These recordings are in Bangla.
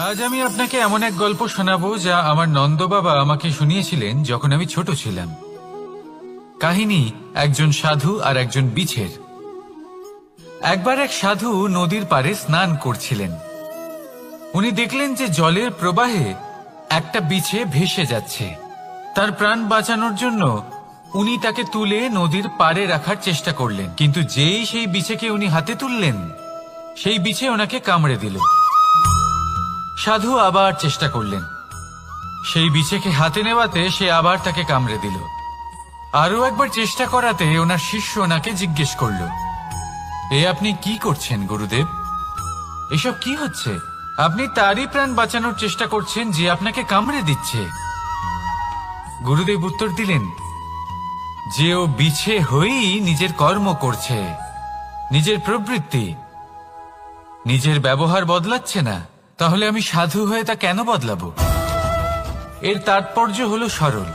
আজ আমি আপনাকে এমন এক গল্প শোনাবো যা আমার নন্দ বাবা আমাকে শুনিয়েছিলেন যখন আমি ছোট ছিলাম। কাহিনী একজন সাধু আর একজন বিছের। একবার এক সাধু নদীর পাড়ে স্নান করছিলেন। উনি দেখলেন যে জলের প্রবাহে একটা বিছে ভেসে যাচ্ছে। তার প্রাণ বাঁচানোর জন্য উনি তাকে তুলে নদীর পাড়ে রাখার চেষ্টা করলেন, কিন্তু যেই সেই বিছেকে উনি হাতে তুললেন, সেই বিছে ওনাকে কামড়ে দিল। সাধু আবার চেষ্টা করলেন, সেই বিছেকে হাতে নেওয়াতে সে আবার তাকে কামড়ে দিল। আরো একবার চেষ্টা করাতে ওনার শিষ্য ওনাকে জিজ্ঞেস করল, এ আপনি কি করছেন গুরুদেব? এসব কি হচ্ছে? আপনি তারই প্রাণ বাঁচানোর চেষ্টা করছেন যে আপনাকে কামড়ে দিচ্ছে। গুরুদেব উত্তর দিলেন, যে ও বিছে হয়েই নিজের কর্ম করছে, নিজের প্রবৃত্তি, নিজের ব্যবহার বদলাচ্ছে না, তাহলে আমি সাধু হয়ে তা কেন বদলাবো? এর তাৎপর্য হলো সরল,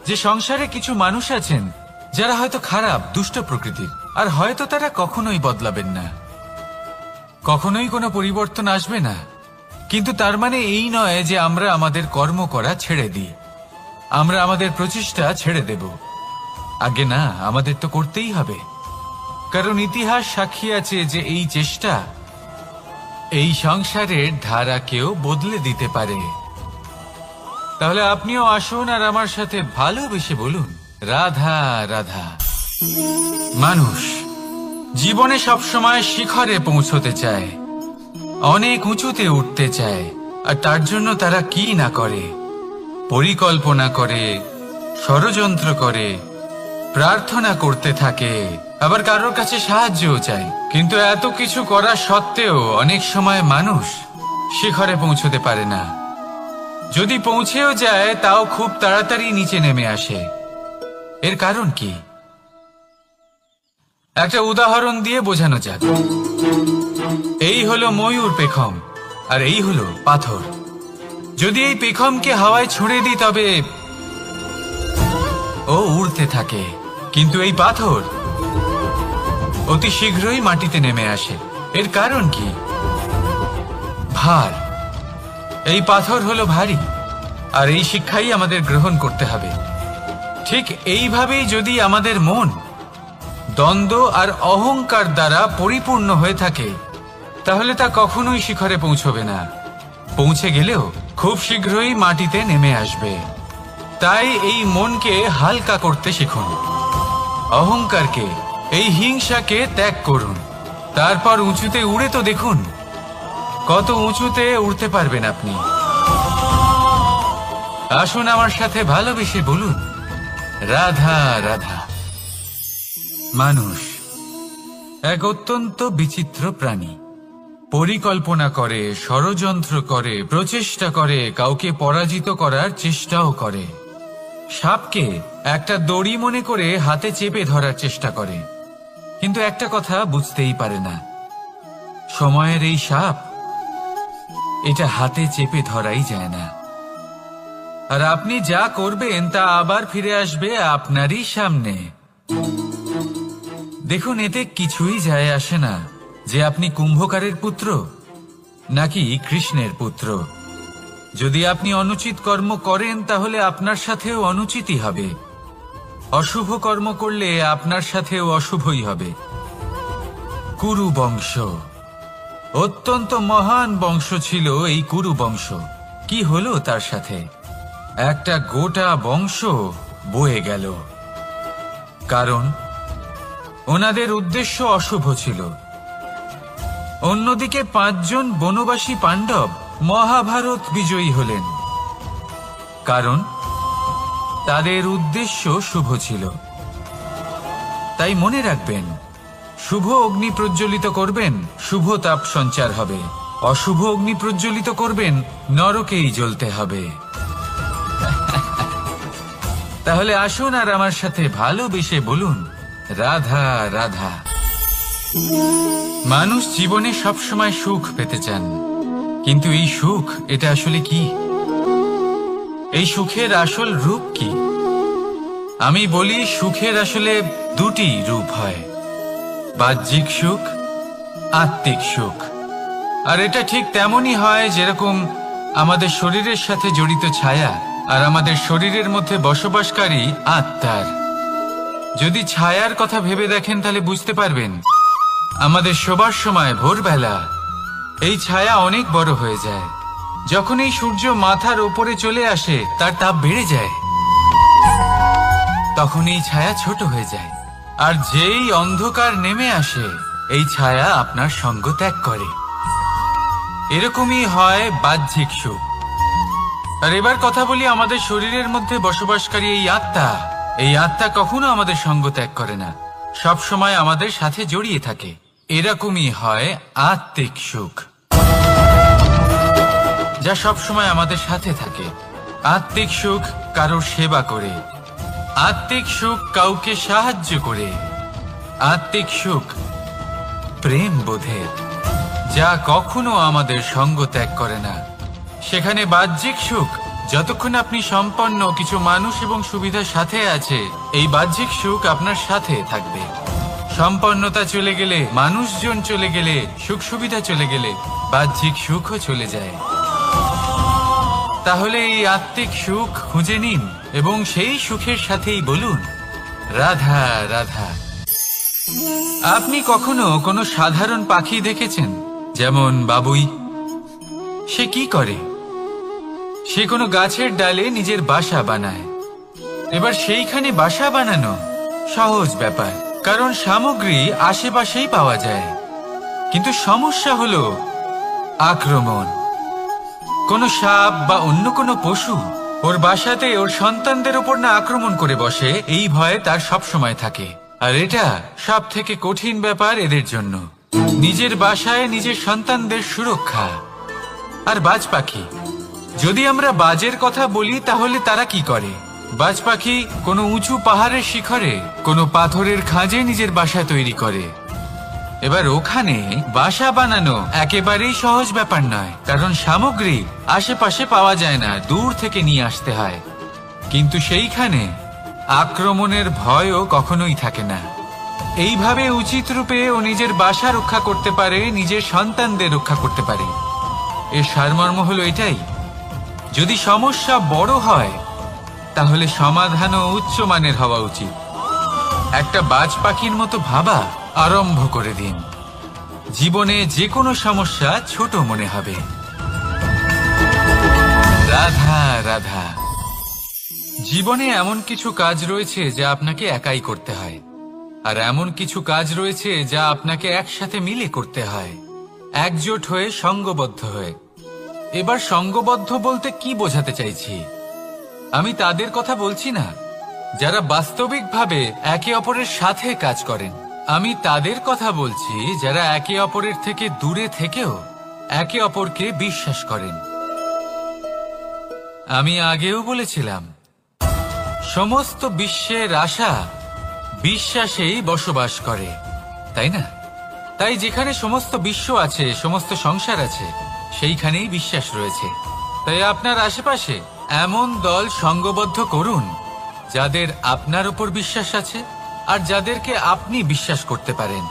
যে সংসারে কিছু মানুষ আছেন যারা হয়তো খারাপ, দুষ্ট প্রকৃতির, আর হয়তো তারা কখনোই বদলাবেন না, কখনোই কোনো পরিবর্তন আসবে না। কিন্তু তার মানে এই নয় যে আমরা আমাদের কর্ম করা ছেড়ে দিই, আমরা আমাদের প্রচেষ্টা ছেড়ে দেব। আগে না, আমাদের তো করতেই হবে, কারণ ইতিহাস সাক্ষী আছে যে এই চেষ্টা এই সংসারের ধারাকেও বদলে দিতে পারে। তাহলে আপনিও আসুন আর আমার সাথে ভালোবেসে বলুন, রাধা রাধা। মানুষ জীবনে সবসময় শিখরে পৌঁছতে চায়, অনেক উঁচুতে উঠতে চায়, আর তার জন্য তারা কি না করে, পরিকল্পনা করে, ষড়যন্ত্র করে, প্রার্থনা করতে থাকে, আবার কারোর কাছে সাহায্যও চায়। কিন্তু এত কিছু করা সত্ত্বেও অনেক সময় মানুষ শিখরে পৌঁছতে পারে না। যদি পৌঁছেও যায় তাও খুব তাড়াতাড়ি নিচে নেমে আসে। এর কারণ কি? একটা উদাহরণ দিয়ে বোঝানো যাক। এই হলো ময়ূর পেখম, আর এই হলো পাথর। যদি এই পেখমকে হাওয়ায় ছুঁড়ে দিই তবে ও উড়তে থাকে, কিন্তু এই পাথর অতি শীঘ্রই মাটিতে নেমে আসে। এর কারণ কি? ভার। এই পাথর হলো ভারী, আর এই শিক্ষাই আমাদের গ্রহণ করতে হবে। ঠিক এইভাবেই যদি আমাদের মন দ্বন্দ্ব আর অহংকার দ্বারা পরিপূর্ণ হয়ে থাকে, তাহলে তা কখনোই শিখরে পৌঁছবে না। পৌঁছে গেলেও খুব শীঘ্রই মাটিতে নেমে আসবে। তাই এই মনকে হালকা করতে শিখুন, অহংকারকে, এই হিংসাকে ত্যাগ করুন। তারপর উঁচুতে উড়ে তো দেখুন কত উঁচুতে উড়তে পারবেন আপনি। আসুন আমার সাথে ভালোবেসে বলুন, রাধা রাধা। মানুষ এক অত্যন্ত বিচিত্র প্রাণী। পরিকল্পনা করে, ষড়যন্ত্র করে, প্রচেষ্টা করে, কাউকে পরাজিত করার চেষ্টাও করে। সাপকে একটা দড়ি মনে করে হাতে চেপে ধরার চেষ্টা করে, কিন্তু একটা কথা বুঝতেই পারে না, সময়ের এই সাপ, এটা হাতে চেপে ধরাই যায় না। আর আপনি যা করবেন তা আবার ফিরে আসবে আপনারই সামনে। দেখুন, এতে কিছুই যায় আসে না যে আপনি কুম্ভকারের পুত্র নাকি কৃষ্ণের পুত্র। যদি আপনি অনুচিত কর্ম করেন তাহলে আপনার সাথেও অনুচিতই হবে। অশুভ কর্ম করলে আপনার সাথেও অশুভই হবে। কুরু বংশ অত্যন্ত মহান বংশ ছিল। এই কুরু বংশ কি হলো তার সাথে? একটা গোটা বংশ বয়ে গেল, কারণ ওনাদের উদ্দেশ্য অশুভ ছিল। অন্যদিকে 5 জন বনবাসী পাণ্ডব মহাভারত বিজয়ী হলেন, কারণ তাদের উদ্দেশ্য শুভ ছিল। তাই মনে রাখবেন, শুভ অগ্নি প্রজ্বলিত করবেন, শুভ তাপ সঞ্চার হবে। অশুভ অগ্নি প্রজ্বলিত করবেন, নরকেই জ্বলতে হবে। তাহলে আসুন আর আমার সাথে ভালোবেসে বলুন, রাধা রাধা। মানুষ জীবনে সবসময় সুখ পেতে চান, কিন্তু এই সুখ, এটা আসলে কি? এই সুখের আসল রূপ কি? আমি বলি সুখের আসলে দুটি রূপ হয়, বাহ্যিক সুখ, আত্মিক সুখ। আর এটা ঠিক তেমনই হয় যেরকম আমাদের শরীরের সাথে জড়িত ছায়া আর আমাদের শরীরের মধ্যে বসবাসকারী আত্মার। যদি ছায়ার কথা ভেবে দেখেন তাহলে বুঝতে পারবেন আমাদের শোবার সময় ভোরবেলা এই ছায়া অনেক বড় হয়ে যায়। যখন এই সূর্য মাথার ওপরে চলে আসে তার তাপ বেড়ে যায়, তখন এই ছায়া ছোট হয়ে যায়। আর যেই অন্ধকার নেমে আসে এই ছায়া আপনার সঙ্গ ত্যাগ করে। এরকমই হয় বাহ্যিক সুখ। আর এবার কথা বলি আমাদের শরীরের মধ্যে বসবাসকারী এই আত্মা। এই আত্মা কখনো আমাদের সঙ্গ ত্যাগ করে না, সব সময় আমাদের সাথে জড়িয়ে থাকে। এরকমই হয় আত্মিক সুখ, যা সব সময় আমাদের সাথে থাকে। আত্মিক সুখ কারোর সেবা করে, আত্মিক সুখ কাউকে সাহায্য করে, আত্মিক সুখ প্রেম বোধের, যা কখনো আমাদের সঙ্গ ত্যাগ করে না। সেখানে বাহ্যিক সুখ, যতক্ষণ আপনি সম্পন্ন কিছু মানুষ এবং সুবিধার সাথে আছে, এই বাহ্যিক সুখ আপনার সাথে থাকবে। সম্পন্নতা চলে গেলে, মানুষজন চলে গেলে, সুখ সুবিধা চলে গেলে বাহ্যিক সুখও চলে যায়। তাহলে এই আত্মিক সুখ খুঁজে নিন এবং সেই সুখের সাথেই বলুন রাধা রাধা। আপনি কখনো কোনো সাধারণ পাখি দেখেছেন? যেমন বাবুই। সে কি করে? সে কোনো গাছের ডালে নিজের বাসা বানায়। এবার সেইখানে বাসা বানানো সহজ ব্যাপার, কারণ সামগ্রী আশেপাশেই পাওয়া যায়। কিন্তু সমস্যা হলো আক্রমণ। কোনো সাপ বা অন্য কোনো পশু ওর বাসাতে ওর সন্তানদের উপর না আক্রমণ করে বসে, এই ভয়ে তার সব সময় থাকে। আর এটা সব থেকে কঠিন ব্যাপার এদের জন্য, নিজের বাসায় নিজের সন্তানদের সুরক্ষা। আর বাজ পাখি, যদি আমরা বাজের কথা বলি তাহলে তারা কি করে? বাজ পাখি কোনো উঁচু পাহাড়ের শিখরে কোনো পাথরের খাঁজে নিজের বাসা তৈরি করে। এবার ওখানে বাসা বানানো একেবারেই সহজ ব্যাপার নয়, কারণ সামগ্রী আশেপাশে পাওয়া যায় না, দূর থেকে নিয়ে আসতে হয়। কিন্তু সেইখানে আক্রমণের ভয়ও কখনোই থাকে না। এইভাবে উচিত রূপে ও নিজের বাসা রক্ষা করতে পারে, নিজের সন্তানদের রক্ষা করতে পারে। এর সারমর্ম হলো এটাই, যদি সমস্যা বড় হয় তাহলে সমাধানও উচ্চমানের হওয়া উচিত। একটা বাজ পাখির মতো ভাবা আরম্ভ করে দিন, জীবনে যে কোনো সমস্যা ছোট মনে হবে। রাধা রাধা। জীবনে এমন কিছু কাজ রয়েছে যা আপনাকে একাই করতে হয়, আর এমন কিছু কাজ রয়েছে যা আপনাকে একসাথে মিলে করতে হয়, একজোট হয়ে, সঙ্গবদ্ধ হয়ে। এবার সঙ্গবদ্ধ বলতে কি বোঝাতে চাইছি? আমি তাদের কথা বলছি না যারা বাস্তবিকভাবে একে অপরের সাথে কাজ করেন। আমি তাদের কথা বলছি যারা একে অপরের থেকে দূরে থেকেও একে অপরকে বিশ্বাস করেন। আমি আগেও বলেছিলাম, সমস্ত বিশ্বের আশা বিশ্বাসেই বসবাস করে, তাই না? তাই যেখানে সমস্ত বিশ্ব আছে, সমস্ত সংসার আছে, সেইখানেই বিশ্বাস রয়েছে। তাই আপনার আশেপাশে এমন দল সঙ্গবদ্ধ করুন যাদের আপনার উপর বিশ্বাস আছে আর যাদেরকে আপনি বিশ্বাস করতে পারেন।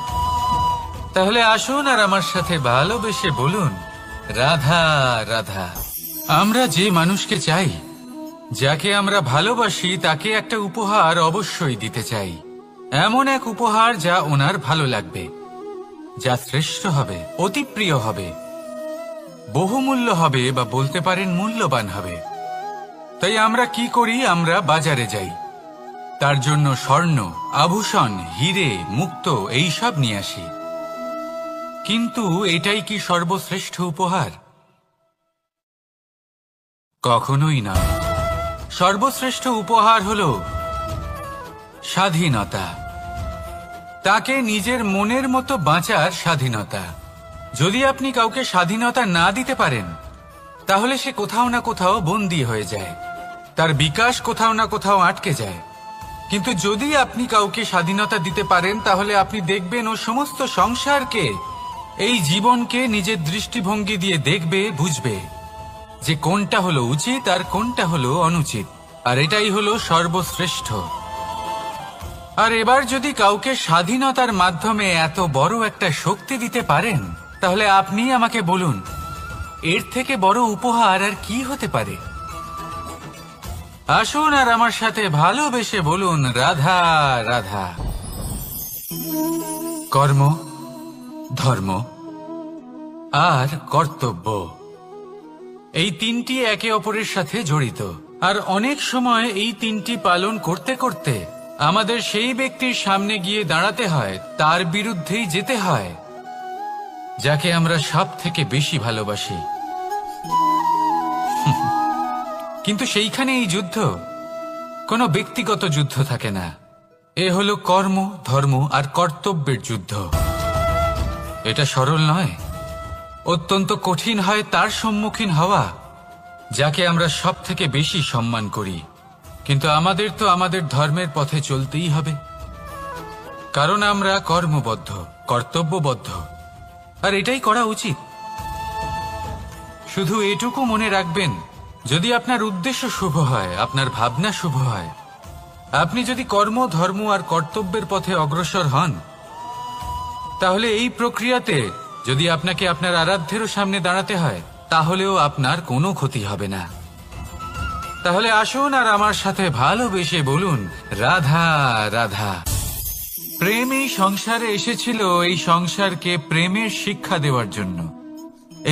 তাহলে আসুন আর আমার সাথে ভালোবেসে বলুন রাধা রাধা। আমরা যে মানুষকে চাই, যাকে আমরা ভালোবাসি, তাকে একটা উপহার অবশ্যই দিতে চাই। এমন এক উপহার যা ওনার ভালো লাগবে, যা শ্রেষ্ঠ হবে, অতি প্রিয় হবে, বহুমূল্য হবে, বা বলতে পারেন মূল্যবান হবে। তাই আমরা কি করি? আমরা বাজারে যাই, তার জন্য স্বর্ণ, আভূষণ, হিরে, মুক্ত এইসব নিয়ে আসি। কিন্তু এটাই কি সর্বশ্রেষ্ঠ উপহার? কখনোই নয়। সর্বশ্রেষ্ঠ উপহার হলো স্বাধীনতা, তাকে নিজের মনের মতো বাঁচার স্বাধীনতা। যদি আপনি কাউকে স্বাধীনতা না দিতে পারেন, তাহলে সে কোথাও না কোথাও বন্দী হয়ে যায়, তার বিকাশ কোথাও না কোথাও আটকে যায়। কিন্তু যদি আপনি কাউকে স্বাধীনতা দিতে পারেন, তাহলে আপনি দেখবেন ও সমস্ত সংসারকে, এই জীবনকে নিজের দৃষ্টিভঙ্গি দিয়ে দেখবে, বুঝবে যে কোনটা হলো উচিত আর কোনটা হলো অনুচিত। আর এটাই হলো সর্বশ্রেষ্ঠ। আর এবার যদি কাউকে স্বাধীনতার মাধ্যমে এত বড় একটা শক্তি দিতে পারেন, তাহলে আপনি আমাকে বলুন এর থেকে বড় উপহার আর কি হতে পারে? আসুন আর আমার সাথে ভালোবেসে বলুন, রাধা রাধা। কর্ম, ধর্ম আর কর্তব্য, এই তিনটি একে অপরের সাথে জড়িত। আর অনেক সময় এই তিনটি পালন করতে করতে আমাদের সেই ব্যক্তির সামনে গিয়ে দাঁড়াতে হয়, তার বিরুদ্ধেই যেতে হয় যাকে আমরা সব থেকে বেশি ভালোবাসি। কিন্তু সেইখানে এই যুদ্ধ কোনো ব্যক্তিগত যুদ্ধ থাকে না, এ হলো কর্ম, ধর্ম আর কর্তব্যের যুদ্ধ। এটা সরল নয়, অত্যন্ত কঠিন হয় তার সম্মুখীন হওয়া যাকে আমরা সব থেকে বেশি সম্মান করি। কিন্তু আমাদের তো আমাদের ধর্মের পথে চলতেই হবে, কারণ আমরা কর্মবদ্ধ, কর্তব্যবদ্ধ, আর এটাই করা উচিত। শুধু এটুকু মনে রাখবেন, যদি আপনার উদ্দেশ্য শুভ হয়, আপনার ভাবনা শুভ হয়, আপনি যদি কর্ম, ধর্ম আর কর্তব্যের পথে অগ্রসর হন, তাহলে এই প্রক্রিয়াতে যদি আপনাকে আপনার আরাধ্যেরও সামনে দাঁড়াতে হয়, তাহলেও আপনার কোনো ক্ষতি হবে না। তাহলে আসুন আর আমার সাথে ভালোবেসে বলুন, রাধা রাধা। প্রেম এই সংসারে এসেছিল এই সংসারকে প্রেমের শিক্ষা দেওয়ার জন্য,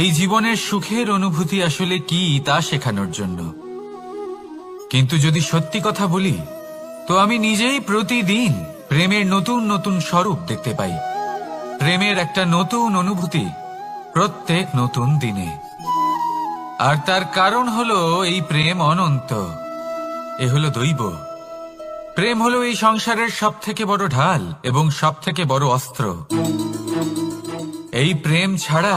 এই জীবনের সুখের অনুভূতি আসলে কি তা শেখানোর জন্য। কিন্তু যদি সত্যি কথা বলি, তো আমি নিজেই প্রতিদিন প্রেমের নতুন নতুন স্বরূপ দেখতে পাই, প্রেমের একটা নতুন অনুভূতি প্রত্যেক নতুন দিনে। আর তার কারণ হলো এই প্রেম অনন্ত, এ হলো দৈব। প্রেম হলো এই সংসারের সব থেকে বড় ঢাল এবং সব থেকে বড় অস্ত্র। এই প্রেম ছাড়া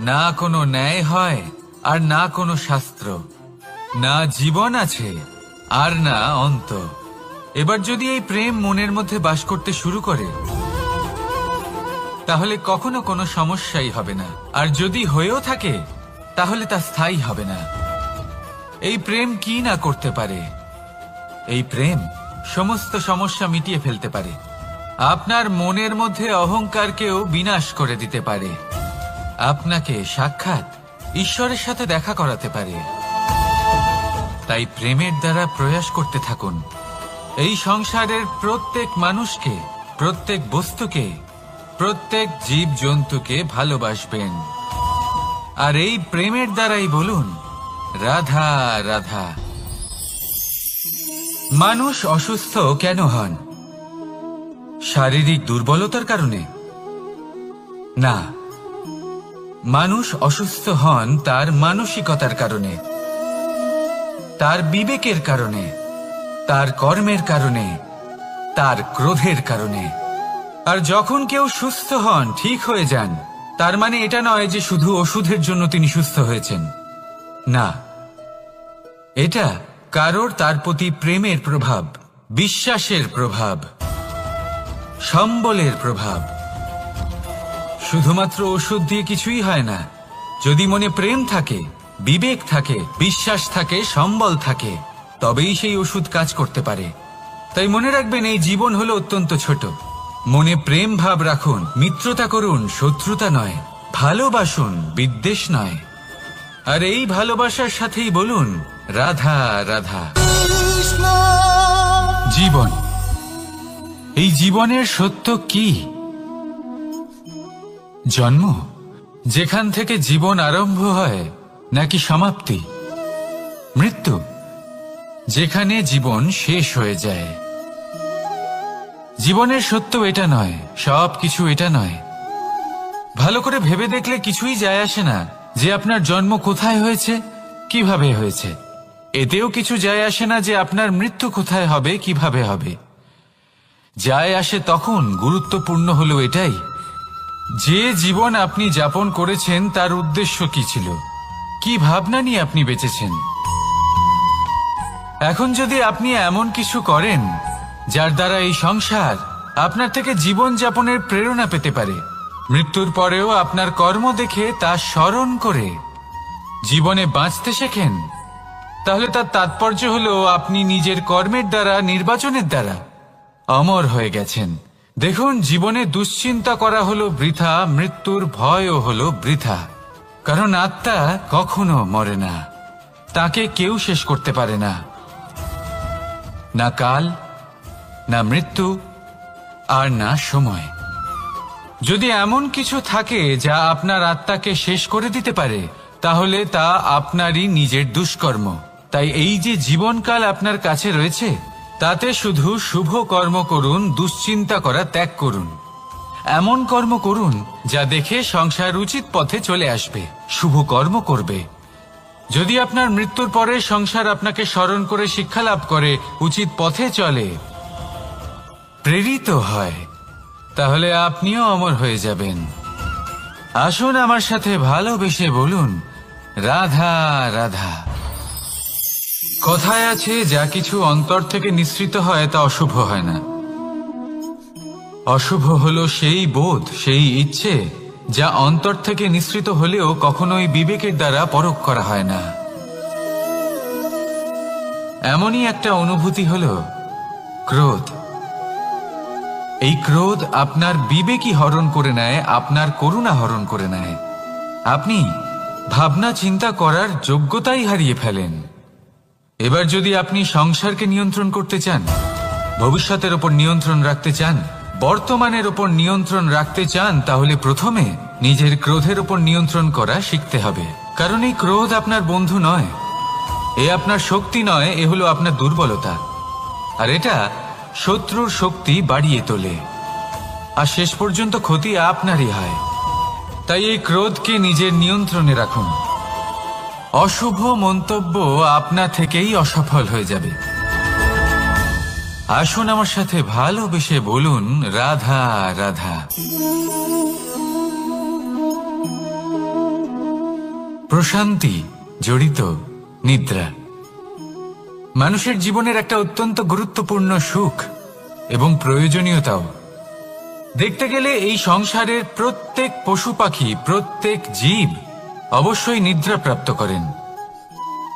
না কোনো ন্যায় হয় আর না কোনো শাস্ত্র, না জীবন আছে আর না অন্ত। এবার যদি এই প্রেম মনের মধ্যে বাস করতে শুরু করে, তাহলে কখনো কোনো সমস্যাই হবে না, আর যদি হয়েও থাকে তাহলে তা স্থায়ী হবে না। এই প্রেম কি না করতে পারে? এই প্রেম সমস্ত সমস্যা মিটিয়ে ফেলতে পারে, আপনার মনের মধ্যে অহংকারকেও বিনাশ করে দিতে পারে, আপনাকে সাক্ষাৎ ঈশ্বরের সাথে দেখা করাতে পারে। তাই প্রেমের দ্বারা প্রয়াস করতে থাকুন, এই সংসারের প্রত্যেক মানুষকে, প্রত্যেক বস্তুকে, প্রত্যেক জীব জন্তুকে ভালোবাসবেন। আর এই প্রেমের দ্বারাই বলুন, রাধা রাধা। মানুষ অসুস্থ কেন হন? শারীরিক দুর্বলতার কারণে না, মানুষ অসুস্থ হন তার মানসিকতার কারণে, তার বিবেকের কারণে, তার কর্মের কারণে, তার ক্রোধের কারণে। আর যখন কেউ সুস্থ হন, ঠিক হয়ে যান, তার মানে এটা নয় যে শুধু ওষুধের জন্য তিনি সুস্থ হয়েছেন, না, এটা কারোর তার প্রতি প্রেমের প্রভাব, বিশ্বাসের প্রভাব, সম্বলের প্রভাব। শুধুমাত্র ওষুধ দিয়ে কিছুই হয় না, যদি মনে প্রেম থাকে, বিবেক থাকে, বিশ্বাস থাকে, সম্বল থাকে, তবেই সেই ওষুধ কাজ করতে পারে। তাই মনে রাখবেন, এই জীবন হলো অত্যন্ত ছোট। মনে প্রেম ভাব রাখুন, মিত্রতা করুন, শত্রুতা নয়, ভালোবাসুন, বিদ্বেষ নয়। আর এই ভালোবাসার সাথেই বলুন, রাধা রাধা। জীবন, এই জীবনের সত্য কি? জন্ম, যেখান থেকে জীবন আরম্ভ হয়, নাকি সমাপ্তি? মৃত্যু, যেখানে জীবন শেষ হয়ে যায়। জীবনের সত্য এটা নয়, সবকিছু এটা নয়। ভালো করে ভেবে দেখলে কিছুই যায় আসে না যে আপনার জন্ম কোথায় হয়েছে, কিভাবে হয়েছে। এতেও কিছু যায় আসে না যে আপনার মৃত্যু কোথায় হবে, কিভাবে হবে। যায় আসে তখন, গুরুত্বপূর্ণ হলো এটাই যে জীবন আপনি যাপন করেছেন তার উদ্দেশ্য কি ছিল, কি ভাবনা নিয়ে আপনি বেঁচেছেন। এখন যদি আপনি এমন কিছু করেন যার দ্বারা এই সংসার আপনার থেকে জীবন যাপনের প্রেরণা পেতে পারে, মৃত্যুর পরেও আপনার কর্ম দেখে তা স্মরণ করে জীবনে বাঁচতে শেখেন, তাহলে তার তাৎপর্য হলো আপনি নিজের কর্মের দ্বারা, নির্বাচনের দ্বারা অমর হয়ে গেছেন। দেখুন, জীবনে দুশ্চিন্তা করা হলো বৃথা, মৃত্যুর ভয়ও হলো বৃথা। কারণ আত্মা কখনো মরে না, তাকে কেউ শেষ করতে পারে না, না কাল, না মৃত্যু, আর না সময়। যদি এমন কিছু থাকে যা আপনার আত্মাকে শেষ করে দিতে পারে, তাহলে তা আপনারই নিজের দুষ্কর্ম। তাই এই যে জীবনকাল আপনার কাছে রয়েছে, তাতে শুধু শুভ কর্ম করুন, দুশ্চিন্তা করা ত্যাগ করুন। এমন কর্ম করুন যা দেখে সংসার উচিত পথে চলে আসবে, শুভ কর্ম করবে। যদি আপনার মৃত্যুর পরে সংসার আপনাকে স্মরণ করে শিক্ষা লাভ করে, উচিত পথে চলে, প্রেরিত হয়, তাহলে আপনিও অমর হয়ে যাবেন। আসুন আমার সাথে ভালোবেসে বলুন, রাধা রাধা। কথায় আছে, যা কিছু অন্তর থেকে নিঃসৃত হয় তা অশুভ হয় না। অশুভ হলো সেই বোধ, সেই ইচ্ছে যা অন্তর থেকে নিঃসৃত হলেও কখনোই বিবেকের দ্বারা পরখ করা হয় না। এমনই একটা অনুভূতি হলো ক্রোধ। এই ক্রোধ আপনার বিবেকই হরণ করে নেয়, আপনার করুণা হরণ করে নেয়। আপনি ভাবনা চিন্তা করার যোগ্যতাই হারিয়ে ফেলেন। এবার যদি আপনি সংসারকে নিয়ন্ত্রণ করতে চান, ভবিষ্যতের ওপর নিয়ন্ত্রণ রাখতে চান, বর্তমানের ওপর নিয়ন্ত্রণ রাখতে চান, তাহলে প্রথমে নিজের ক্রোধের ওপর নিয়ন্ত্রণ করা শিখতে হবে। কারণ এই ক্রোধ আপনার বন্ধু নয়, এ আপনার শক্তি নয়, এ হলো আপনার দুর্বলতা। আর এটা শত্রুর শক্তি বাড়িয়ে তোলে, আর শেষ পর্যন্ত ক্ষতি আপনারই হয়। তাই এই ক্রোধকে নিজের নিয়ন্ত্রণে রাখুন। অশুভ মন্তব্য আপনা থেকেই অসফল হয়ে যাবে। আসুন আমার সাথে ভালোবেসে বলুন, রাধা রাধা। প্রশান্তি জড়িত নিদ্রা মানুষের জীবনের একটা অত্যন্ত গুরুত্বপূর্ণ সুখ এবং প্রয়োজনীয়তাও। দেখতে গেলে এই সংসারের প্রত্যেক পশু পাখি, প্রত্যেক জীব অবশ্যই নিদ্রা প্রাপ্ত করেন,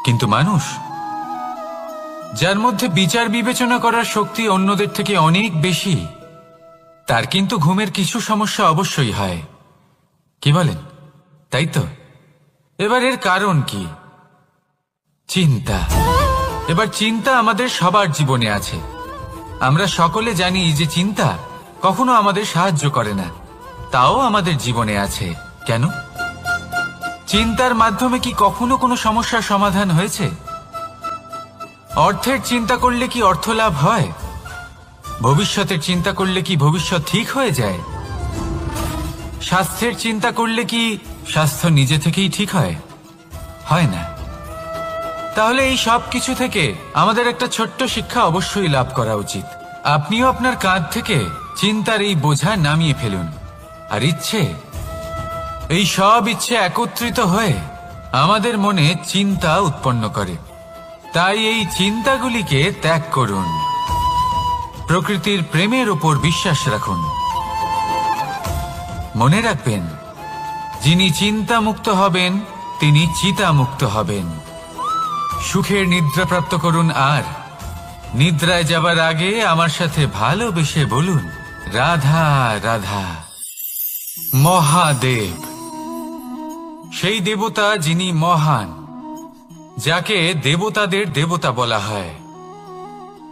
কিন্তু মানুষ, যার মধ্যে বিচার বিবেচনা করার শক্তি অন্যদের থেকে অনেক বেশি, তার কিন্তু ঘুমের কিছু সমস্যা অবশ্যই হয়। কি বলেন? তাই তো। এবার এর কারণ কি? চিন্তা। এবার চিন্তা আমাদের সবার জীবনে আছে। আমরা সকলে জানি যে চিন্তা কখনো আমাদের সাহায্য করে না, তাও আমাদের জীবনে আছে। কেন? চিন্তার মাধ্যমে কি কখনো কোনো সমস্যার সমাধান হয়েছে? অর্থের চিন্তা করলে কি অর্থ লাভ হয়? ভবিষ্যতের চিন্তা করলে কি ভবিষ্যৎ ঠিক হয়ে যায়? স্বাস্থ্যের চিন্তা করলে কি স্বাস্থ্য নিজে থেকেই ঠিক হয়? হয় না। তাহলে এই সব কিছু থেকে আমাদের একটা ছোট্ট শিক্ষা অবশ্যই লাভ করা উচিত। আপনিও আপনার কাঁধ থেকে চিন্তার এই বোঝা নামিয়ে ফেলুন। আর ইচ্ছে, এই সব ইচ্ছে একত্রিত হয়ে আমাদের মনে চিন্তা উৎপন্ন করে। তাই এই চিন্তাগুলিকে ত্যাগ করুন। প্রকৃতির প্রেমের ওপর বিশ্বাস রাখুন। মনে রাখবেন, যিনি চিন্তা মুক্ত হবেন তিনি চিতা মুক্ত হবেন। সুখের নিদ্রা প্রাপ্ত করুন, আর নিদ্রায় যাবার আগে আমার সাথে ভালোবেসে বলুন, রাধা রাধা। মহাদেব সেই দেবতা যিনি মহান, যাকে দেবতাদের দেবতা বলা হয়,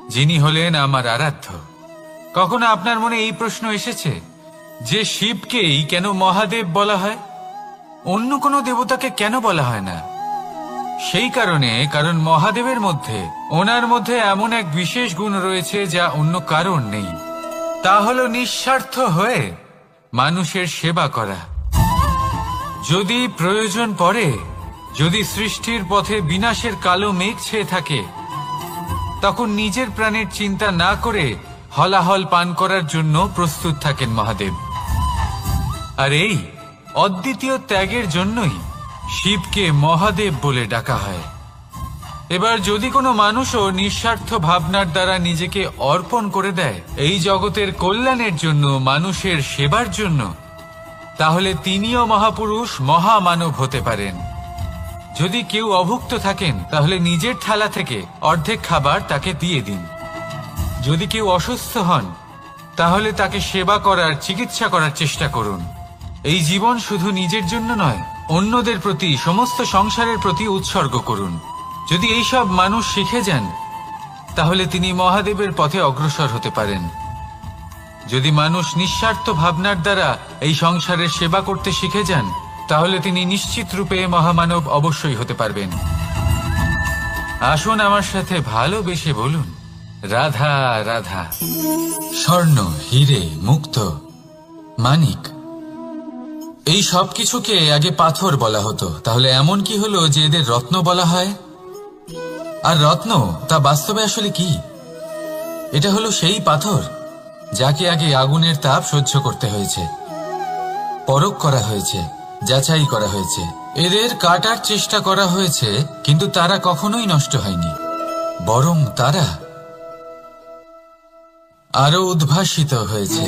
যিনি হলেন আমার আরাধ্য। কখনো আপনার মনে এই প্রশ্ন এসেছে যে শিবকেই কেন মহাদেব বলা হয়, অন্য কোনো দেবতাকে কেন বলা হয় না? সেই কারণে, কারণ মহাদেবের মধ্যে, ওনার মধ্যে এমন এক বিশেষ গুণ রয়েছে যা অন্য কারণ নেই। তা হলো নিঃস্বার্থ হয়ে মানুষের সেবা করা। যদি প্রয়োজন পড়ে, যদি সৃষ্টির পথে বিনাশের কালো মেঘ ছেয়ে থাকে, তখন নিজের প্রাণের চিন্তা না করে হলাহল পান করার জন্য প্রস্তুত থাকেন মহাদেব। আর এই অদ্বিতীয় ত্যাগের জন্যই শিবকে মহাদেব বলে ডাকা হয়। এবার যদি কোনো মানুষও নিঃস্বার্থ ভাবনার দ্বারা নিজেকে অর্পণ করে দেয় এই জগতের কল্যাণের জন্য, মানুষের সেবার জন্য, তাহলে তিনিও মহাপুরুষ, মহামানব হতে পারেন। যদি কেউ অভুক্ত থাকেন, তাহলে নিজের থালা থেকে অর্ধেক খাবার তাকে দিয়ে দিন। যদি কেউ অসুস্থ হন তাহলে তাকে সেবা করার, চিকিৎসা করার চেষ্টা করুন। এই জীবন শুধু নিজের জন্য নয়, অন্যদের প্রতি, সমস্ত সংসারের প্রতি উৎসর্গ করুন। যদি এইসব মানুষ শিখে যান তাহলে তিনি মহাদেবের পথে অগ্রসর হতে পারেন। যদি মানুষ নিঃস্বার্থ ভাবনার দ্বারা এই সংসারের সেবা করতে শিখে যান তাহলে তিনি নিশ্চিত রূপে মহামানব অবশ্যই হতে পারবেন। আসুন আমার সাথে ভালোবেসে বলুন, রাধা রাধা। স্বর্ণ, হিরে, মুক্ত, মানিক, এই সব কিছুকে আগে পাথর বলা হতো। তাহলে এমন কি হলো যে এদের রত্ন বলা হয়? আর রত্ন তা বাস্তবে আসলে কি? এটা হলো সেই পাথর যাকে আগে আগুনের তাপ সহ্য করতে হয়েছে, পরখ করা হয়েছে, যাচাই করা হয়েছে, এদের কাটার চেষ্টা করা হয়েছে, কিন্তু তারা কখনোই নষ্ট হয়নি, বরং তারা আরো উদ্ভাসিত হয়েছে,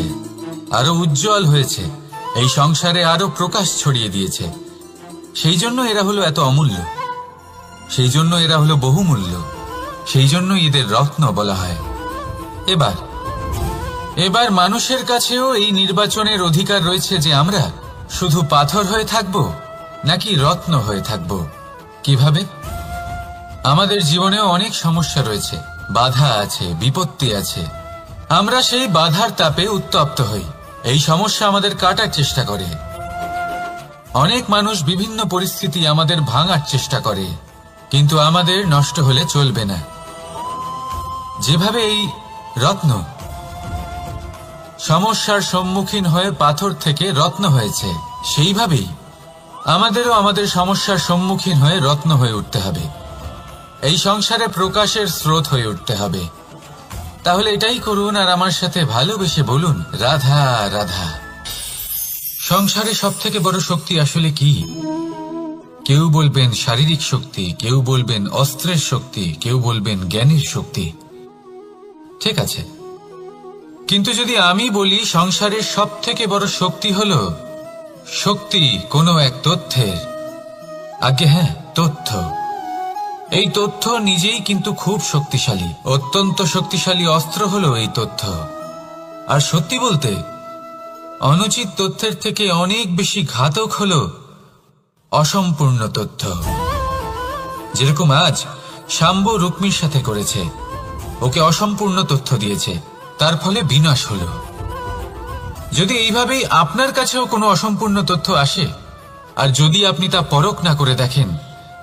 আরো উজ্জ্বল হয়েছে, এই সংসারে আরো প্রকাশ ছড়িয়ে দিয়েছে। সেই জন্য এরা হলো এত অমূল্য, সেই জন্য এরা হলো বহুমূল্য, সেই জন্য এদের রত্ন বলা হয়। এবার মানুষের কাছেও এই নির্বাচনের অধিকার রয়েছে যে আমরা শুধু পাথর হয়ে থাকব নাকি রত্ন হয়ে থাকব। কিভাবে? আমাদের জীবনেও অনেক সমস্যা রয়েছে, বাধা আছে, বিপত্তি আছে। আমরা সেই বাধার তাপে উত্তপ্ত হই, এই সমস্যা আমাদের কাটার চেষ্টা করে। অনেক মানুষ বিভিন্ন পরিস্থিতি আমাদের ভাঙার চেষ্টা করে, কিন্তু আমাদের নষ্ট হলে চলবে না। যেভাবে এই রত্ন সমস্যার সম্মুখীন হয়ে পাথর থেকে রত্ন হয়েছে, সেইভাবেই আমাদেরও আমাদের সমস্যার সম্মুখীন হয়ে রত্ন হয়ে উঠতে হবে, এই সংসারে প্রকাশের স্রোত হয়ে উঠতে হবে। তাহলে এটাই করুন আর আমার সাথে ভালোবেসে বলুন, রাধা রাধা। সংসারে সবথেকে বড় শক্তি আসলে কি? কেউ বলবেন শারীরিক শক্তি, কেউ বলবেন অস্ত্রের শক্তি, কেউ বলবেন জ্ঞানের শক্তি। ঠিক আছে, কিন্তু যদি আমি বলি সংসারের সবথেকে বড় শক্তি হলো শক্তি কোনো এক তথ্যের, আগে হ্যাঁ, তথ্য। এই তথ্য নিজেই কিন্তু খুব শক্তিশালী, অত্যন্ত শক্তিশালী অস্ত্র হলো এই তথ্য। আর সত্যি বলতে অনুচিত তথ্যের থেকে অনেক বেশি ঘাতক হলো অসম্পূর্ণ তথ্য। যেরকম আজ শাম্ব রুক্মির সাথে করেছে, ওকে অসম্পূর্ণ তথ্য দিয়েছে, তার ফলে বিনাশ হলো। যদি এইভাবেই আপনার কাছেও কোনো অসম্পূর্ণ তথ্য আসে, আর যদি আপনি তা পরখ না করে দেখেন,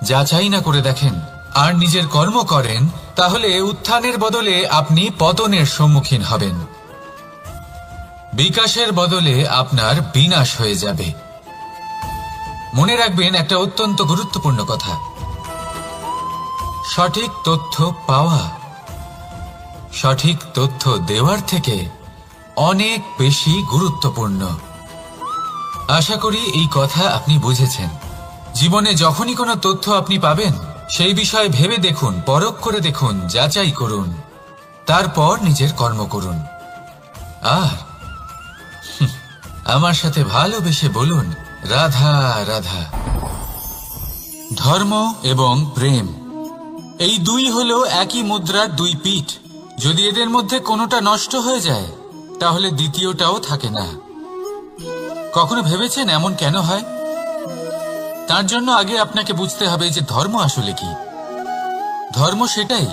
যাচাই না করে দেখেন, আর নিজের কর্ম করেন, তাহলে উত্থানের বদলে আপনি পতনের সম্মুখীন হবেন, বিকাশের বদলে আপনার বিনাশ হয়ে যাবে। মনে রাখবেন একটা অত্যন্ত গুরুত্বপূর্ণ কথা, সঠিক তথ্য পাওয়া সঠিক তথ্য দেওয়ার থেকে অনেক বেশি গুরুত্বপূর্ণ। আশা করি এই কথা আপনি বুঝেছেন। জীবনে যখনই কোনো তথ্য আপনি পাবেন, সেই বিষয়ে ভেবে দেখুন, পরখ করে দেখুন, যাচাই করুন, তারপর নিজের কর্ম করুন। আর আমার সাথে ভালোবেসে বলুন, রাধা রাধা। ধর্ম এবং প্রেম, এই দুই হলো একই মুদ্রার দুই পিঠ। যদি এদের মধ্যে কোনোটা নষ্ট হয়ে যায় তাহলে দ্বিতীয়টাও থাকে না। কখনো ভেবেছেন এমন কেন হয়? তার জন্য আগে আপনাকে বুঝতে হবে যে ধর্ম আসলে কি। ধর্ম সেটাই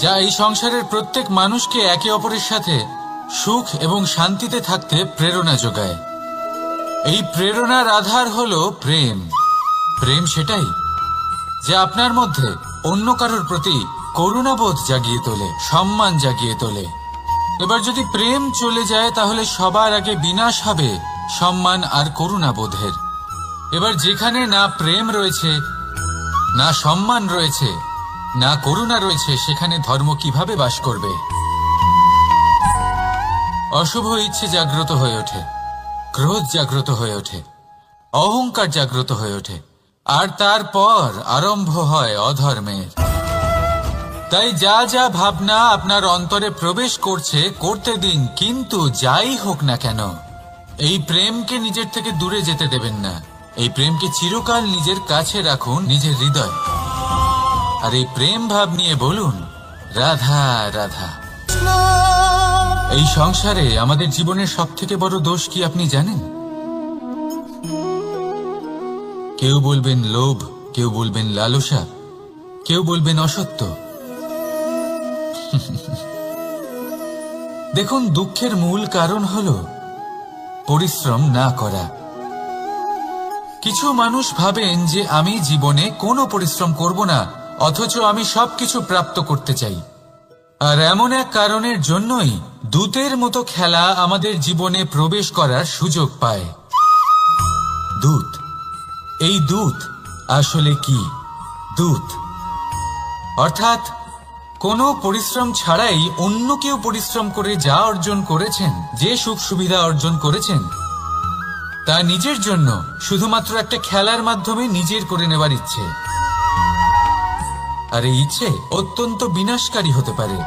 যা এই সংসারের প্রত্যেক মানুষকে একে অপরের সাথে সুখ এবং শান্তিতে থাকতে প্রেরণা যোগায়। এই প্রেরণার আধার হলো প্রেম। প্রেম সেটাই যা আপনার মধ্যে অন্য কারোর প্রতি করুণাবোধ জাগিয়ে তোলে, সম্মান জাগিয়ে তোলে। এবার যদি প্রেম চলে যায় তাহলে সবার আগে বিনাশ হবে সম্মান আর করুণাবোধের। এবার যেখানে না প্রেম রয়েছে, না সম্মান রয়েছে, না করুণা রয়েছে, সেখানে ধর্ম কিভাবে বাস করবে? অশুভ ইচ্ছে জাগ্রত হয়ে ওঠে, ক্রোধ জাগ্রত হয়ে ওঠে, অহংকার জাগ্রত হয়ে ওঠে, আর তারপর আরম্ভ হয় অধর্মের। তাই যা যা ভাবনা আপনার অন্তরে প্রবেশ করছে করতে দিন, কিন্তু যাই হোক না কেন এই প্রেমকে নিজের থেকে দূরে যেতে দেবেন না। এই প্রেমকে চিরকাল নিজের কাছে রাখুন, নিজের হৃদয়। আর এই প্রেম ভাব নিয়ে বলুন, রাধা রাধা। এই সংসারে আমাদের জীবনের সবথেকে বড় দোষ কি আপনি জানেন? কেউ বলবেন লোভ, কেউ বলবেন লালসা, কেউ বলবেন অসত্য। দেখুন, দুঃখের মূল কারণ হলো পরিশ্রম না করা। কিছু মানুষ ভাবেন যে আমি জীবনে কোনো পরিশ্রম করব না, অথচ আমি সবকিছু প্রাপ্ত করতে চাই। আর এমন এক কারণের জন্যই দূতের মতো খেলা আমাদের জীবনে প্রবেশ করার সুযোগ পায়। দূত। এই দূত আসলে কি? দূত অর্থাৎ কোনো পরিশ্রম ছাড়াই অন্য কেউ পরিশ্রম করে যা অর্জন করেছেন, যে সুখ সুবিধা অর্জন করেছেন, তা নিজের জন্য শুধুমাত্র একটা খেলার মাধ্যমে নিজের করে নেবার ইচ্ছে। আর এই ইচ্ছে অত্যন্ত বিনাশকারী হতে পারে।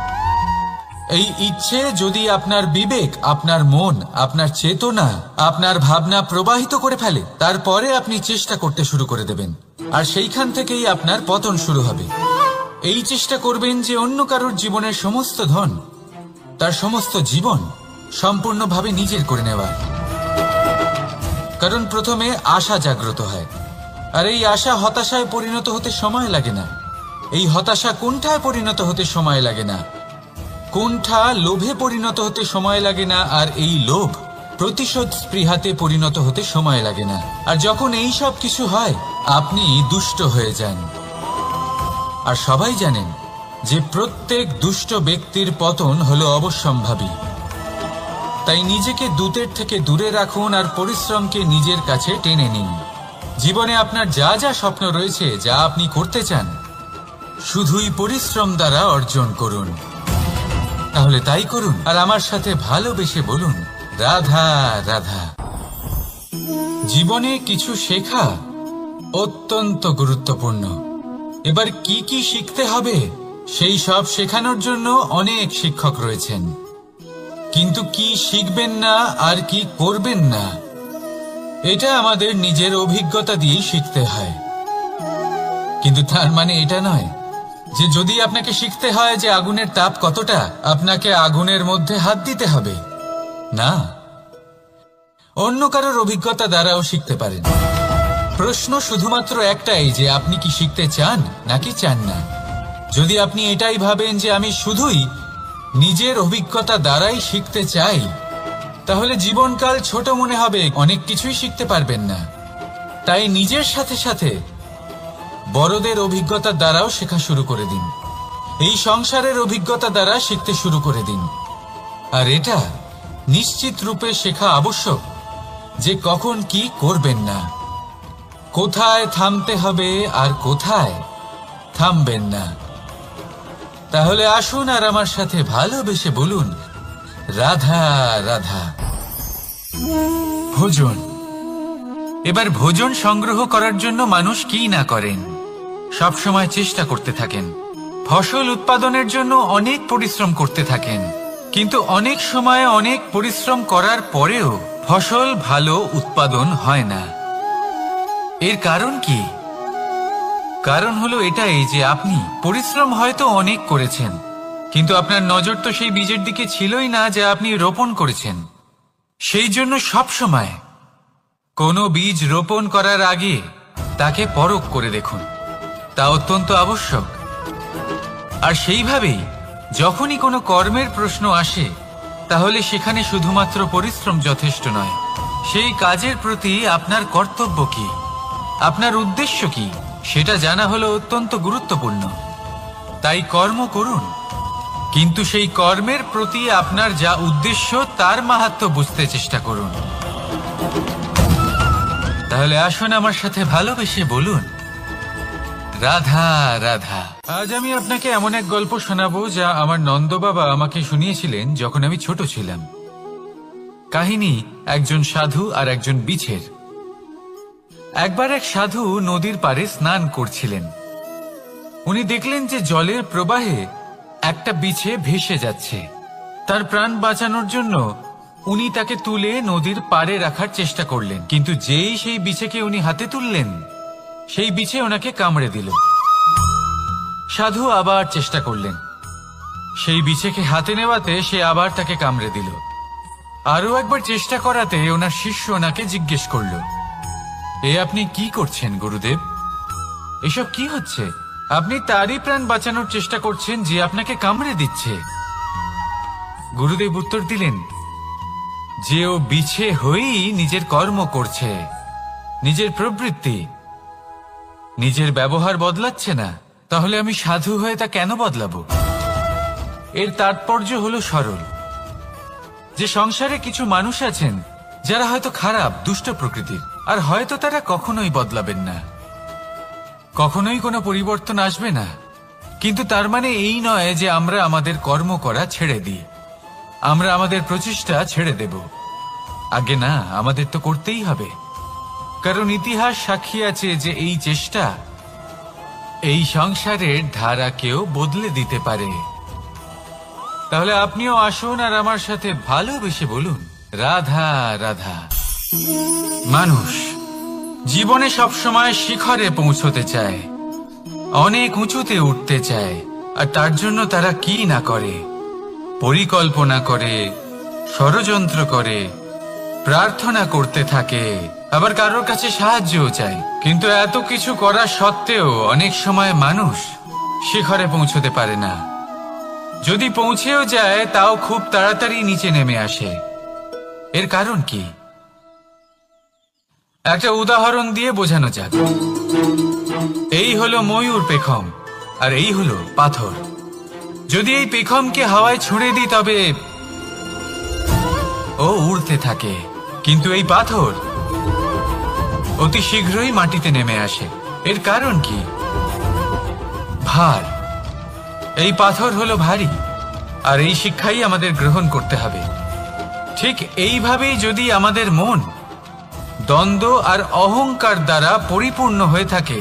এই ইচ্ছে যদি আপনার বিবেক, আপনার মন, আপনার চেতনা, আপনার ভাবনা প্রবাহিত করে ফেলে, তারপরে আপনি চেষ্টা করতে শুরু করে দেবেন, আর সেইখান থেকেই আপনার পতন শুরু হবে। এই চেষ্টা করবেন যে অন্য কারোর জীবনের সমস্ত ধন, তার সমস্ত জীবন সম্পূর্ণভাবে নিজের করে নেওয়া। কারণ প্রথমে আশা জাগ্রত হয়, আর এই আশা হতাশায় পরিণত হতে সময় লাগে না। এই হতাশা কুণ্ঠায় পরিণত হতে সময় লাগে না, কুণ্ঠা লোভে পরিণত হতে সময় লাগে না, আর এই লোভ প্রতিশোধ স্পৃহাতে পরিণত হতে সময় লাগে না। আর যখন এই সব কিছু হয়, আপনি দুষ্ট হয়ে যান। আর সবাই জানেন যে প্রত্যেক দুষ্ট ব্যক্তির পতন হলো অবশ্যম্ভাবী। তাই নিজেকে দূতের থেকে দূরে রাখুন আর পরিশ্রমকে নিজের কাছে টেনে নিন। জীবনে আপনার যা যা স্বপ্ন রয়েছে, যা আপনি করতে চান, শুধুই পরিশ্রম দ্বারা অর্জন করুন। তাহলে তাই করুন, আর আমার সাথে ভালোবেসে বলুন, রাধা রাধা। জীবনে কিছু শেখা অত্যন্ত গুরুত্বপূর্ণ। এবার কি কি শিখতে হবে, সেই সব শেখানোর জন্য অনেক শিক্ষক রয়েছেন। কিন্তু কি শিখবেন না আর কি করবেন না, এটা আমাদের নিজের অভিজ্ঞতা দিয়েই শিখতে হয়। কিন্তু তার মানে এটা নয় যে যদি আপনাকে শিখতে হয় যে আগুনের তাপ কতটা, আপনাকে আগুনের মধ্যে হাত দিতে হবে। না, অন্য কারোর অভিজ্ঞতা দ্বারাও শিখতে পারেন। প্রশ্ন শুধুমাত্র একটাই যে আপনি কি শিখতে চান নাকি চান না। যদি আপনি এটাই ভাবেন যে আমি শুধুই নিজের অভিজ্ঞতা দ্বারাই শিখতে চাই, তাহলে জীবনকাল ছোট মনে হবে, অনেক কিছুই শিখতে পারবেন না। তাই নিজের সাথে সাথে বড়দের অভিজ্ঞতা দ্বারাও শেখা শুরু করে দিন। এই সংসারের অভিজ্ঞতা দ্বারা শিখতে শুরু করে দিন। আর এটা নিশ্চিত রূপে শেখা আবশ্যক যে কখন কি করবেন না, কোথায় থামতে হবে আর কোথায় থামবেন না। তাহলে আসুন আর আমার সাথে ভালোবেসে বলুন, রাধা রাধা। ভোজন। এবার ভোজন সংগ্রহ করার জন্য মানুষ কি না করেন, সব সময় চেষ্টা করতে থাকেন। ফসল উৎপাদনের জন্য অনেক পরিশ্রম করতে থাকেন, কিন্তু অনেক সময় অনেক পরিশ্রম করার পরেও ফসল ভালো উৎপাদন হয় না। এর কারণ কি? কারণ হলো এটাই যে আপনি পরিশ্রম হয়তো অনেক করেছেন, কিন্তু আপনার নজর তো সেই বীজের দিকে ছিলই না যা আপনি রোপণ করেছেন। সেই জন্য সব সময় কোনো বীজ রোপণ করার আগে তাকে পরখ করে দেখুন, তা অত্যন্ত আবশ্যক। আর সেইভাবেই যখনই কোনো কর্মের প্রশ্ন আসে, তাহলে সেখানে শুধুমাত্র পরিশ্রম যথেষ্ট নয়। সেই কাজের প্রতি আপনার কর্তব্য কি, আপনার উদ্দেশ্য কি, সেটা জানা হলো অত্যন্ত গুরুত্বপূর্ণ। তাই কর্ম করুন, কিন্তু সেই কর্মের প্রতি আপনার যা উদ্দেশ্য তার মাহাত্ম্য বুঝতে চেষ্টা করুন। তাহলে আসুন আমার সাথে ভালোবেসে বলুন, রাধা রাধা। আজ আমি আপনাকে এমন এক গল্প শোনাবো যা আমার নন্দ বাবা আমাকে শুনিয়েছিলেন যখন আমি ছোট ছিলাম। কাহিনী একজন সাধু আর একজন বিছের। একবার এক সাধু নদীর পাড়ে স্নান করছিলেন। উনি দেখলেন যে জলের প্রবাহে একটা বিছে ভেসে যাচ্ছে। তার প্রাণ বাঁচানোর জন্য উনি তাকে তুলে নদীর পাড়ে রাখার চেষ্টা করলেন, কিন্তু যেই সেই বিছেকে উনি হাতে তুললেন, সেই বিছে ওনাকে কামড়ে দিল। সাধু আবার চেষ্টা করলেন, সেই বিছেকে হাতে নেওয়াতে সে আবার তাকে কামড়ে দিল। আরো একবার চেষ্টা করাতে ওনার শিষ্য ওনাকে জিজ্ঞেস করল, এ আপনি কি করছেন গুরুদেব? এসব কি হচ্ছে? আপনি তারই প্রাণ বাঁচানোর চেষ্টা করছেন যে আপনাকে কামড়ে দিচ্ছে। গুরুদেব উত্তর দিলেন যে ও বিছে হয়েই নিজের কর্ম করছে, নিজের প্রবৃত্তি, নিজের ব্যবহার বদলাচ্ছে না। তাহলে আমি সাধু হয়ে তা কেন বদলাবো? এর তাৎপর্য হলো সরল, যে সংসারে কিছু মানুষ আছেন যারা হয়তো খারাপ, দুষ্ট প্রকৃতির, আর হয়তো তারা কখনোই বদলাবেন না, কখনোই কোনো পরিবর্তন আসবে না। কিন্তু তার মানে এই নয় যে আমরা আমাদের কর্ম করা ছেড়ে দিই, আমরা আমাদের প্রচেষ্টা ছেড়ে দেব। আগে না, আমাদের তো করতেই হবে, কারণ ইতিহাস সাক্ষী আছে যে এই চেষ্টা এই সংসারের ধারাকেও বদলে দিতে পারে। তাহলে আপনিও আসুন আর আমার সাথে ভালোবেসে বলুন, রাধা রাধা। মানুষ জীবনে সবসময় শিখরে পৌঁছতে চায়, অনেক উঁচুতে উঠতে চায়, আর তার জন্য তারা কি না করে, পরিকল্পনা করে, ষড়যন্ত্র করে, প্রার্থনা করতে থাকে, আবার কারোর কাছে সাহায্যও চায়। কিন্তু এত কিছু করা সত্ত্বেও অনেক সময় মানুষ শিখরে পৌঁছতে পারে না। যদি পৌঁছেও যায় তাও খুব তাড়াতাড়ি নিচে নেমে আসে। এর কারণ কি? একটা উদাহরণ দিয়ে বোঝানো যাক। এই হলো ময়ূর পেখম, আর এই হলো পাথর। যদি এই পেখমকে হাওয়ায় ছুঁড়ে দিই তবে ও উড়তে থাকে, কিন্তু এই পাথর অতি শীঘ্রই মাটিতে নেমে আসে। এর কারণ কি? ভার। এই পাথর হলো ভারী, আর এই শিক্ষাই আমাদের গ্রহণ করতে হবে। ঠিক এইভাবেই যদি আমাদের মন দ্বন্দ্ব আর অহংকার দ্বারা পরিপূর্ণ হয়ে থাকে,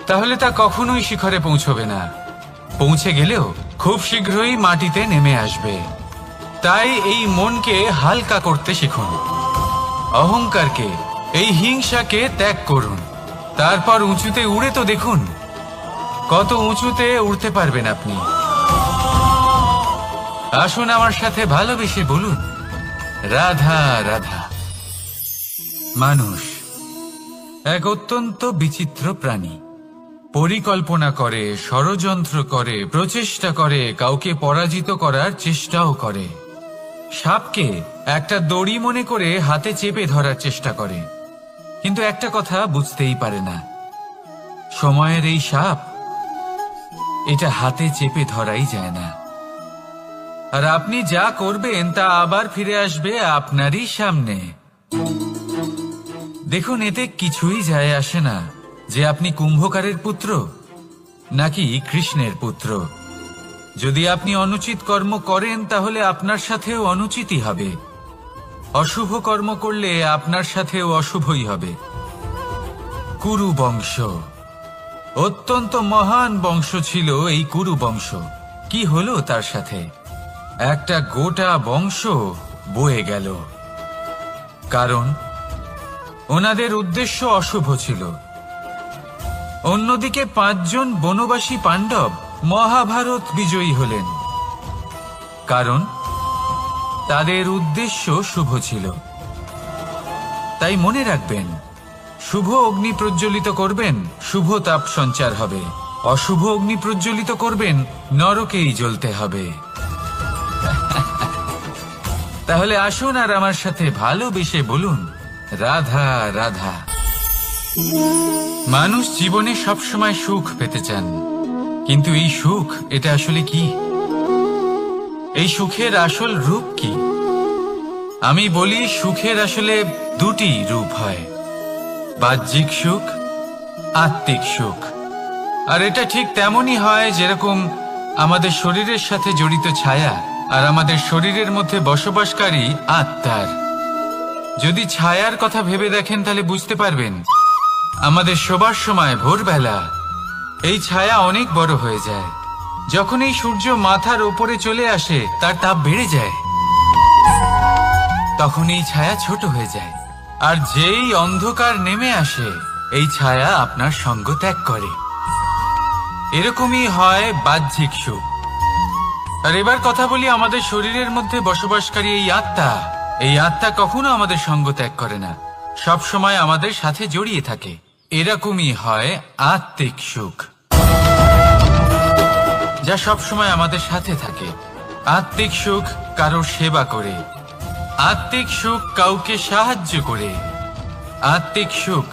তাহলে তা কখনোই শিখরে পৌঁছবে না। পৌঁছে গেলেও খুব শীঘ্রই মাটিতে নেমে আসবে। তাই এই মনকে হালকা করতে শিখুন, অহংকারকে, এই হিংসাকে ত্যাগ করুন। তারপর উঁচুতে উড়ে তো দেখুন কত উঁচুতে উড়তে পারবেন আপনি। আসুন আমার সাথে ভালোবেসে বলুন, রাধা রাধা। মানুষ এক অত্যন্ত বিচিত্র প্রাণী। পরিকল্পনা করে, ষড়যন্ত্র করে, প্রচেষ্টা করে, কাউকে পরাজিত করার চেষ্টাও করে। সাপকে একটা দড়ি মনে করে হাতে চেপে ধরার চেষ্টা করে, কিন্তু একটা কথা বুঝতেই পারে না, সময়ের এই সাপ, এটা হাতে চেপে ধরাই যায় না। আর আপনি যা করবেন তা আবার ফিরে আসবে আপনারই সামনে। দেখুন, এতে কিছুই যায় আসে না যে আপনি কুম্ভকারের পুত্র নাকি কৃষ্ণের পুত্র। যদি আপনি অনুচিত কর্ম করেন তাহলে আপনার সাথেও অনুচিতই হবে। অশুভ কর্ম করলে আপনার সাথেও অশুভই হবে। কুরু বংশ অত্যন্ত মহান বংশ ছিল। এই কুরু বংশ কি হলো তার সাথে? একটা গোটা বংশ বয়ে গেল, কারণ ওনাদের উদ্দেশ্য অশুভ ছিল। অন্যদিকে 5 জন বনবাসী পাণ্ডব মহাভারত বিজয়ী হলেন, কারণ তাদের উদ্দেশ্য শুভ ছিল। তাই মনে রাখবেন, শুভ অগ্নি প্রজ্বলিত করবেন, শুভ তাপ সঞ্চার হবে। অশুভ অগ্নি প্রজ্বলিত করবেন, নরকেই জ্বলতে হবে। তাহলে আসুন আর আমার সাথে ভালোবেসে বলুন, রাধা রাধা। মানুষ জীবনে সবসময় সুখ পেতে চান, কিন্তু এই সুখ, এটা আসলে কি? এই সুখের আসল রূপ কি? আমি বলি, সুখের আসলে 2টি রূপ হয়, বাহ্যিক সুখ, আত্মিক সুখ। আর এটা ঠিক তেমনই হয় যেরকম আমাদের শরীরের সাথে জড়িত ছায়া আর আমাদের শরীরের মধ্যে বসবাসকারী আত্মার। যদি ছায়ার কথা ভেবে দেখেন তাহলে বুঝতে পারবেন, আমাদের শোবার সময় ভোরবেলা এই ছায়া অনেক বড় হয়ে যায়। যখন এই সূর্য মাথার উপরে চলে আসে, তার তাপ বেড়ে যায়, তখন এই ছায়া ছোট হয়ে যায়। আর যেই অন্ধকার নেমে আসে, এই ছায়া আপনার সঙ্গ ত্যাগ করে। এরকমই হয় বাহ্যিক সুখ। আর এবার কথা বলি আমাদের শরীরের মধ্যে বসবাসকারী এই আত্মা। এই আত্মা কখনো আমাদের সঙ্গ ত্যাগ করে না, সব সময় আমাদের সাথে জড়িয়ে থাকে। এরকমই হয় আত্মিক সুখ, যা সব সময় আমাদের সাথে থাকে। আত্মিক সুখ কারোর সেবা করে, আত্মিক সুখ কাউকে সাহায্য করে, আত্মিক সুখ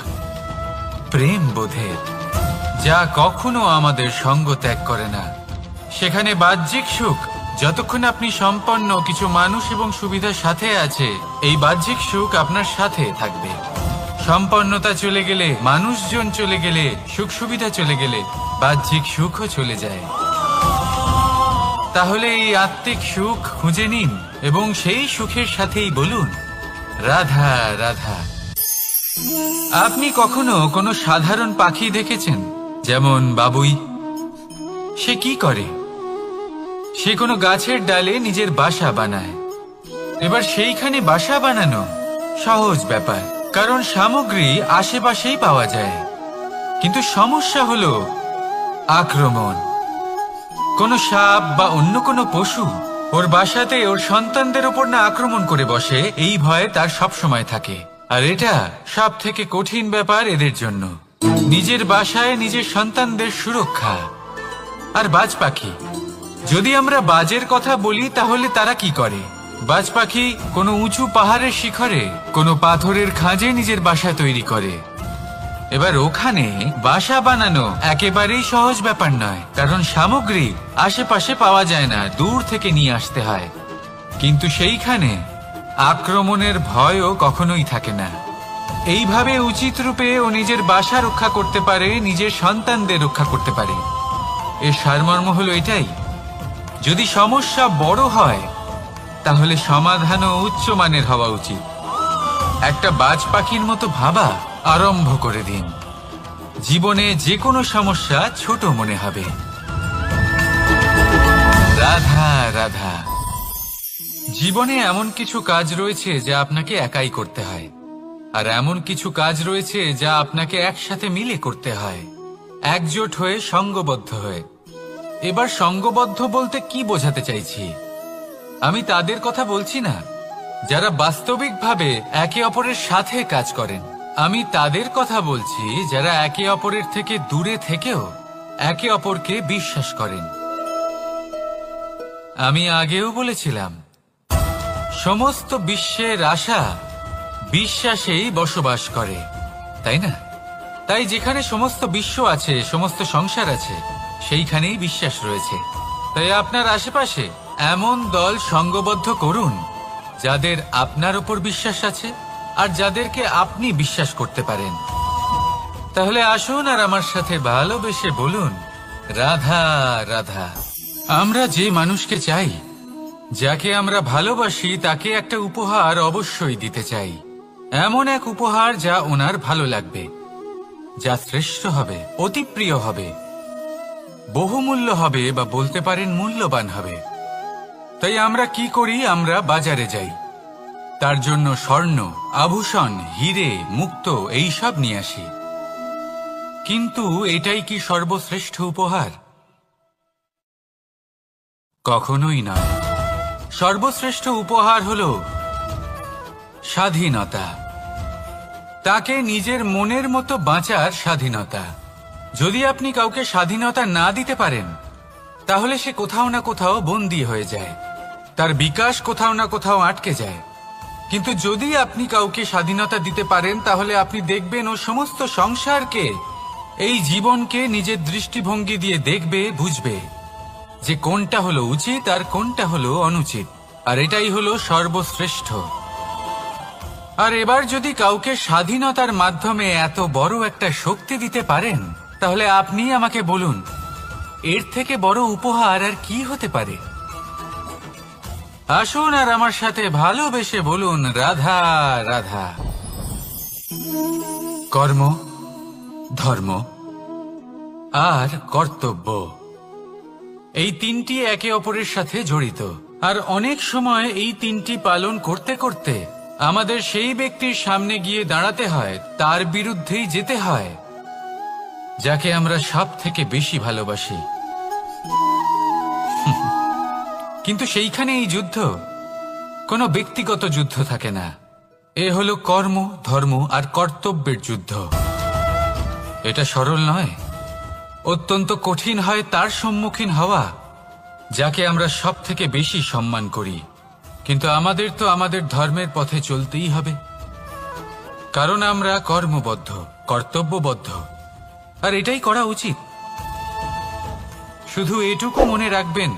প্রেম বোধের, যা কখনো আমাদের সঙ্গ ত্যাগ করে না। সেখানে বাহ্যিক সুখ, যতক্ষণ আপনি সম্পন্ন কিছু মানুষ এবং সুবিধার সাথে আছে, এই বাহ্যিক সুখ আপনার সাথে থাকবে। সম্পন্নতা চলে গেলে, মানুষজন চলে গেলে, সুখ সুবিধা চলে গেলে বাহ্যিক সুখও চলে যায়। তাহলে এই আত্মিক সুখ খুঁজে নিন এবং সেই সুখের সাথেই বলুন রাধা রাধা। আপনি কখনো কোনো সাধারণ পাখি দেখেছেন, যেমন বাবুই? সে কি করে? সে কোনো গাছের ডালে নিজের বাসা বানায়। এবার সেইখানে বাসা বানানো সহজ ব্যাপার, কারণ সামগ্রী আশেপাশেই পাওয়া যায়। কিন্তু সমস্যা হলো আক্রমণ। কোনো সাপ বা অন্য কোনো পশু ওর বাসাতে ওর সন্তানদের উপর না আক্রমণ করে বসে, এই ভয়ে তার সব সময় থাকে। আর এটা সব থেকে কঠিন ব্যাপার এদের জন্য, নিজের বাসায় নিজের সন্তানদের সুরক্ষা। আর বাজ পাখি, যদি আমরা বাজের কথা বলি তাহলে তারা কি করে? বাজ পাখি কোনো উঁচু পাহাড়ের শিখরে, কোনো পাথরের খাঁজে নিজের বাসা তৈরি করে। এবার ওখানে বাসা বানানো একেবারেই সহজ ব্যাপার নয়, কারণ সামগ্রী আশেপাশে পাওয়া যায় না, দূর থেকে নিয়ে আসতে হয়। কিন্তু সেইখানে আক্রমণের ভয়ও কখনোই থাকে না। এইভাবে উচিত রূপে ও নিজের বাসা রক্ষা করতে পারে, নিজের সন্তানদের রক্ষা করতে পারে। এর সারমর্ম হলো এটাই, যদি সমস্যা বড় হয় তাহলে সমাধানও উচ্চমানের হওয়া উচিত। একটা বাজ পাখির মতো ভাবা আরম্ভ করে দিন, জীবনে যে কোনো সমস্যা ছোট মনে হবে। রাধা রাধা। জীবনে এমন কিছু কাজ রয়েছে যা আপনাকে একাই করতে হয়, আর এমন কিছু কাজ রয়েছে যা আপনাকে একসাথে মিলে করতে হয়, একজোট হয়ে, সঙ্গবদ্ধ হয়ে। এবার সঙ্গবদ্ধ বলতে কি বোঝাতে চাইছি? আমি তাদের কথা বলছি না যারা বাস্তবিকভাবে একে অপরের সাথে কাজ করেন। আমি তাদের কথা বলছি যারা একে অপরের থেকে দূরে থেকেও একে অপরকে বিশ্বাস করেন। আমি আগেও বলেছিলাম, সমস্ত বিশ্বের আশা বিশ্বাসেই বসবাস করে, তাই না? তাই যেখানে সমস্ত বিশ্ব আছে, সমস্ত সংসার আছে, সেইখানেই বিশ্বাস রয়েছে। তাই আপনার আশেপাশে এমন দল সঙ্গবদ্ধ করুন যাদের আপনার উপর বিশ্বাস আছে আর যাদেরকে আপনি বিশ্বাস করতে পারেন। তাহলে আসুন আর আমার সাথে ভালোবেসে বলুন রাধা রাধা। আমরা যে মানুষকে চাই, যাকে আমরা ভালোবাসি, তাকে একটা উপহার অবশ্যই দিতে চাই। এমন এক উপহার যা ওনার ভালো লাগবে, যা শ্রেষ্ঠ হবে, অতি প্রিয় হবে, বহুমূল্য হবে, বা বলতে পারেন মূল্যবান হবে। তাই আমরা কি করি? আমরা বাজারে যাই, তার জন্য স্বর্ণ, আভূষণ, হিরে, মুক্ত এইসব নিয়ে আসি। কিন্তু এটাই কি সর্বশ্রেষ্ঠ উপহার? কখনোই নয়। সর্বশ্রেষ্ঠ উপহার হলো স্বাধীনতা, তাকে নিজের মনের মতো বাঁচার স্বাধীনতা। যদি আপনি কাউকে স্বাধীনতা না দিতে পারেন, তাহলে সে কোথাও না কোথাও বন্দী হয়ে যায়, তার বিকাশ কোথাও না কোথাও আটকে যায়। কিন্তু যদি আপনি কাউকে স্বাধীনতা দিতে পারেন, তাহলে আপনি দেখবেন ও সমস্ত সংসারকে, এই জীবনকে নিজের দৃষ্টিভঙ্গি দিয়ে দেখবে, বুঝবে যে কোনটা হলো উচিত আর কোনটা হলো অনুচিত। আর এটাই হলো সর্বশ্রেষ্ঠ। আর এবার যদি কাউকে স্বাধীনতার মাধ্যমে এত বড় একটা শক্তি দিতে পারেন, তাহলে আপনি আমাকে বলুন এর থেকে বড় উপহার আর কি হতে পারে? আসুন আর আমার সাথে ভালোবেসে বলুন রাধা রাধা। কর্ম, ধর্ম আর কর্তব্য, এই তিনটি একে অপরের সাথে জড়িত। আর অনেক সময় এই তিনটি পালন করতে করতে আমাদের সেই ব্যক্তির সামনে গিয়ে দাঁড়াতে হয়, তার বিরুদ্ধেই যেতে হয়, যাকে আমরা সব থেকে বেশি ভালোবাসি। কিন্তু সেইখানে এই যুদ্ধ কোনো ব্যক্তিগত যুদ্ধ থাকে না। এ হলো কর্ম, ধর্ম আর কর্তব্যের যুদ্ধ। এটা সরল নয়, অত্যন্ত কঠিন হয় তার সম্মুখীন হওয়া যাকে আমরা সব থেকে বেশি সম্মান করি। কিন্তু আমাদের তো আমাদের ধর্মের পথে চলতেই হবে, কারণ আমরা কর্মবদ্ধ, কর্তব্যবদ্ধ, আর এটাই করা উচিত। শুধু এটুকু মনে রাখবেন,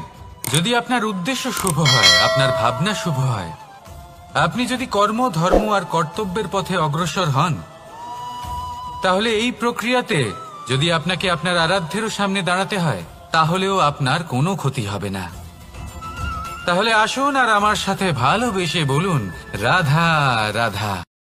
যদি আপনার উদ্দেশ্য শুভ হয়, আপনার ভাবনা শুভ হয়, আপনি যদি কর্ম, ধর্ম আর কর্তব্যের পথে অগ্রসর হন, তাহলে এই প্রক্রিয়াতে যদি আপনাকে আপনার আরাধ্যেরও সামনে দাঁড়াতে হয়, তাহলেও আপনার কোনো ক্ষতি হবে না। তাহলে আসুন আর আমার সাথে ভালোবেসে বলুন, রাধা রাধা।